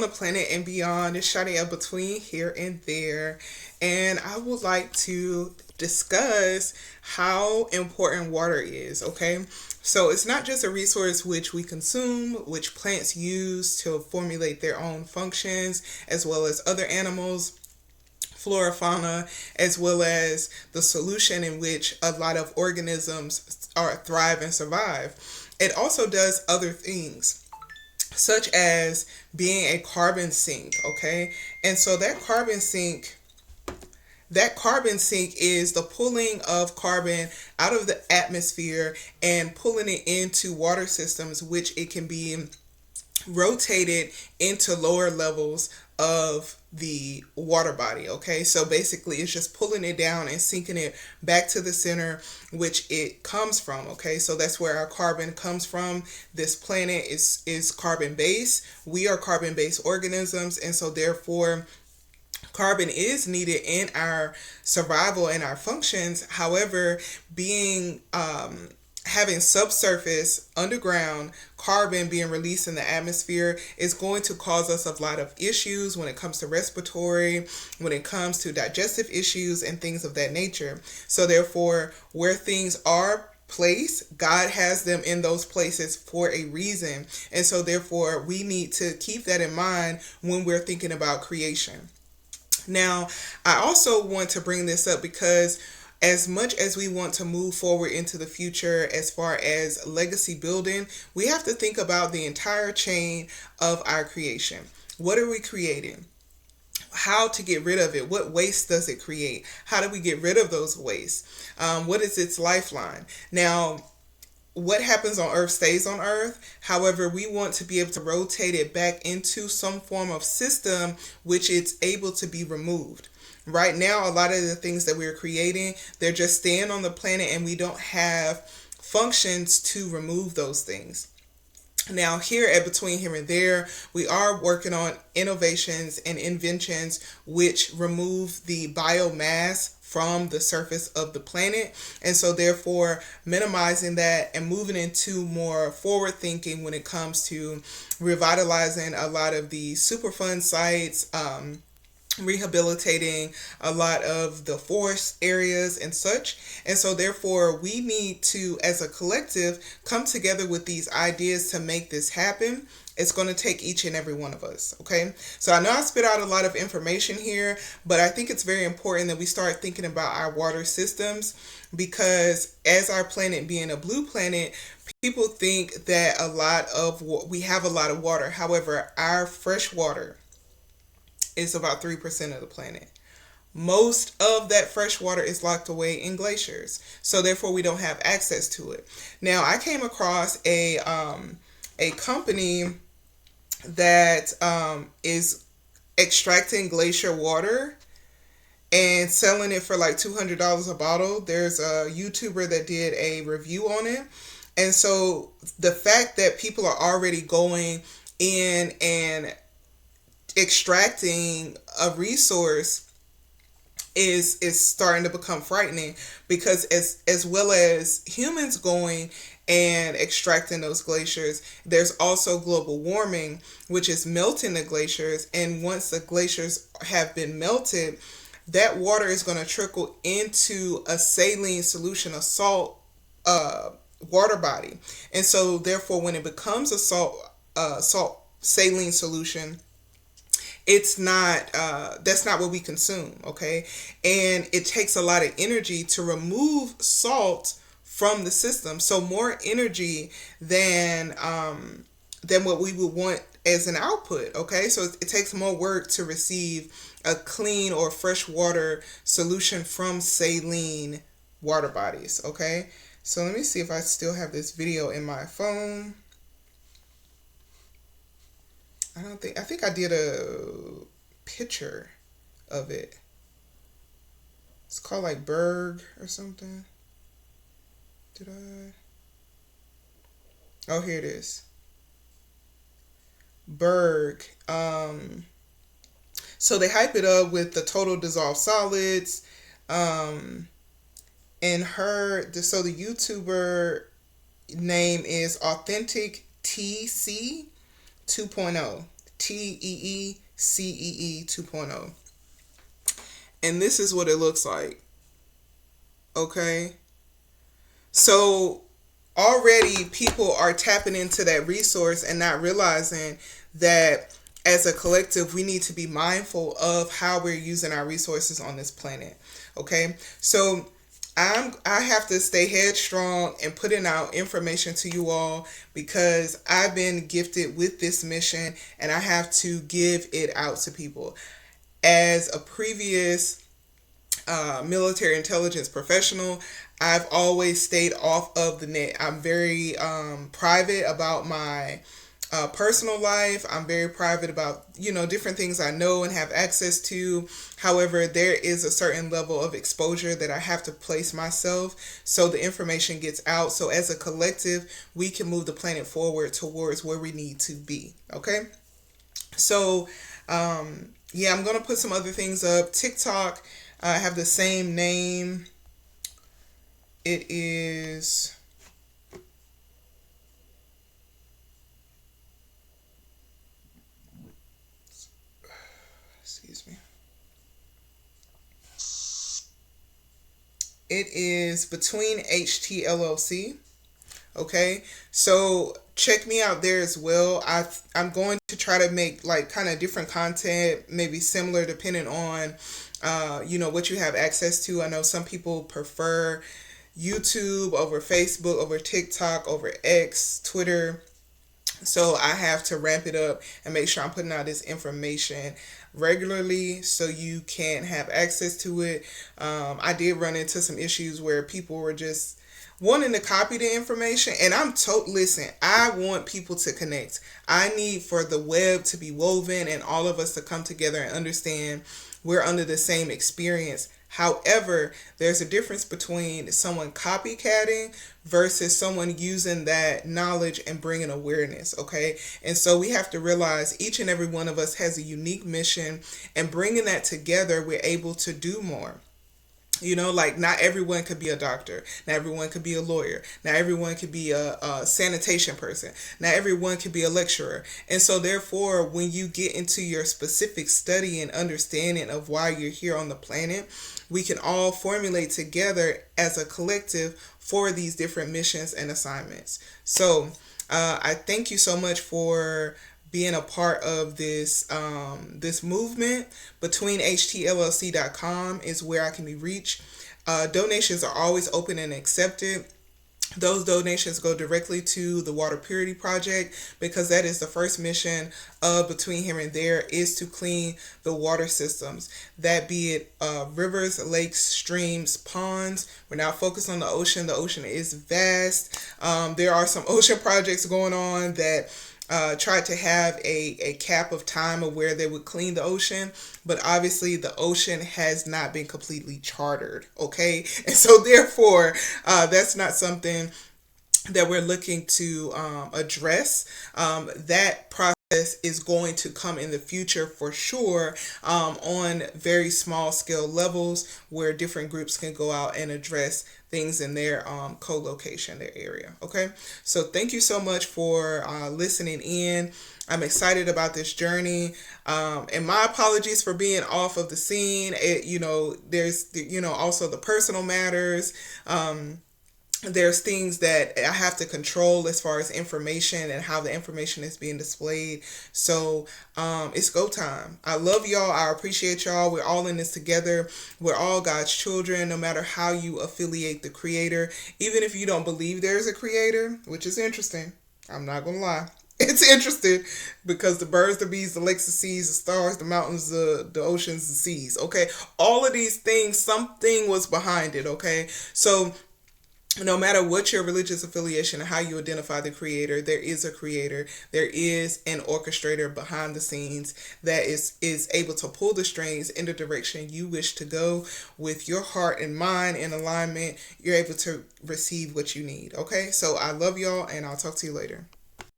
the planet and beyond. It's Shadi up between here and there. And I would like to discuss how important water is, okay? So it's not just a resource which we consume, which plants use to formulate their own functions, as well as other animals, flora, fauna, as well as the solution in which a lot of organisms are thrive and survive. It also does other things such as being a carbon sink, okay? And so that carbon sink is the pulling of carbon out of the atmosphere and pulling it into water systems, which it can be rotated into lower levels of the water body. Okay, so basically it's just pulling it down and sinking it back to the center which it comes from. Okay, so that's where our carbon comes from. This planet is carbon based. We are carbon based organisms, and so therefore carbon is needed in our survival and our functions. However, being having subsurface underground carbon being released in the atmosphere is going to cause us a lot of issues when it comes to respiratory, when it comes to digestive issues and things of that nature. So therefore, where things are placed, God has them in those places for a reason. And so therefore, we need to keep that in mind when we're thinking about creation. Now, I also want to bring this up because as much as we want to move forward into the future as far as legacy building, we have to think about the entire chain of our creation. What are we creating? How to get rid of it? What waste does it create? How do we get rid of those wastes? What is its lifeline? Now, what happens on Earth stays on Earth. However, we want to be able to rotate it back into some form of system which it's able to be removed. Right now, a lot of the things that we're creating, they're just staying on the planet and we don't have functions to remove those things. Now, here at Between Here and There, we are working on innovations and inventions which remove the biomass from the surface of the planet. And so, therefore, minimizing that and moving into more forward thinking when it comes to revitalizing a lot of the Superfund sites. Rehabilitating a lot of the forest areas and such. And so therefore we need to, as a collective, come together with these ideas to make this happen. It's going to take each and every one of us. Okay, so I know I spit out a lot of information here, but I think it's very important that we start thinking about our water systems, because as our planet being a blue planet, people think that we have a lot of water. However, our fresh water is about 3% of the planet. Most of that fresh water is locked away in glaciers, so therefore we don't have access to it. Now, I came across a company that is extracting glacier water and selling it for like $200 a bottle. There's a YouTuber that did a review on it, and so the fact that people are already going in and extracting a resource is starting to become frightening, because as well as humans going and extracting those glaciers, there's also global warming, which is melting the glaciers. And once the glaciers have been melted, that water is going to trickle into a saline solution, a salt water body. And so therefore when it becomes a salt saline solution, it's not that's not what we consume. Okay, and it takes a lot of energy to remove salt from the system, so more energy than what we would want as an output. Okay, so it takes more work to receive a clean or fresh water solution from saline water bodies. Okay, so let me see if I still have this video in my phone. I think I did a picture of it. It's called like Berg or something. Did I? Oh, here it is. Berg. So they hype it up with the total dissolved solids. Um, so the YouTuber name is Authentic TC 2.0. TEECEE 2.0. And this is what it looks like. Okay. So already people are tapping into that resource and not realizing that as a collective we need to be mindful of how we're using our resources on this planet. Okay. So I have to stay headstrong and putting out information to you all because I've been gifted with this mission and I have to give it out to people. As a previous military intelligence professional, I've always stayed off of the net. I'm very private about my personal life. I'm very private about, different things I know and have access to. However, there is a certain level of exposure that I have to place myself so the information gets out. So as a collective, we can move the planet forward towards where we need to be. Okay. So, yeah, I'm going to put some other things up. TikTok, I have the same name. It is... Excuse me. It is Between HT LLC. Okay, so check me out there as well. I'm going to try to make like kind of different content, maybe similar depending on what you have access to. I know some people prefer YouTube over Facebook, over TikTok, over X, Twitter. So I have to ramp it up and make sure I'm putting out this information regularly so you can have access to it. I did run into some issues where people were just wanting to copy the information, and listen, I want people to connect. I need for the web to be woven and all of us to come together and understand we're under the same experience. However, there's a difference between someone copycatting versus someone using that knowledge and bringing awareness, okay? And so we have to realize each and every one of us has a unique mission, and bringing that together, we're able to do more. Like not everyone could be a doctor. Not everyone could be a lawyer. Not everyone could be a sanitation person. Not everyone could be a lecturer. And so therefore, when you get into your specific study and understanding of why you're here on the planet, we can all formulate together as a collective for these different missions and assignments. So I thank you so much for being a part of this movement. BetweenHTLLC.com is where I can be reached. Donations are always open and accepted. Those donations go directly to the Water Purity Project because that is the first mission of Between Here and There, is to clean the water systems. That be it rivers, lakes, streams, ponds. We're not focused on the ocean. The ocean is vast. There are some ocean projects going on that tried to have a cap of time of where they would clean the ocean, but obviously the ocean has not been completely chartered, okay? And so therefore, that's not something that we're looking to address. That process is going to come in the future for sure, on very small scale levels where different groups can go out and address things in their co-location, their area. Okay, so thank you so much for listening in. I'm excited about this journey, and my apologies for being off of the scene. There's also the personal matters. There's things that I have to control as far as information and how the information is being displayed. So it's go time. I love y'all. I appreciate y'all. We're all in this together. We're all God's children, no matter how you affiliate the creator. Even if you don't believe there's a creator, which is interesting. I'm not going to lie. It's interesting because the birds, the bees, the lakes, the seas, the stars, the mountains, the oceans, the seas. Okay. All of these things, something was behind it. Okay. So no matter what your religious affiliation and how you identify the creator, there is a creator. There is an orchestrator behind the scenes that is able to pull the strings in the direction you wish to go. With your heart and mind in alignment, you're able to receive what you need. Okay, so I love y'all, and I'll talk to you later.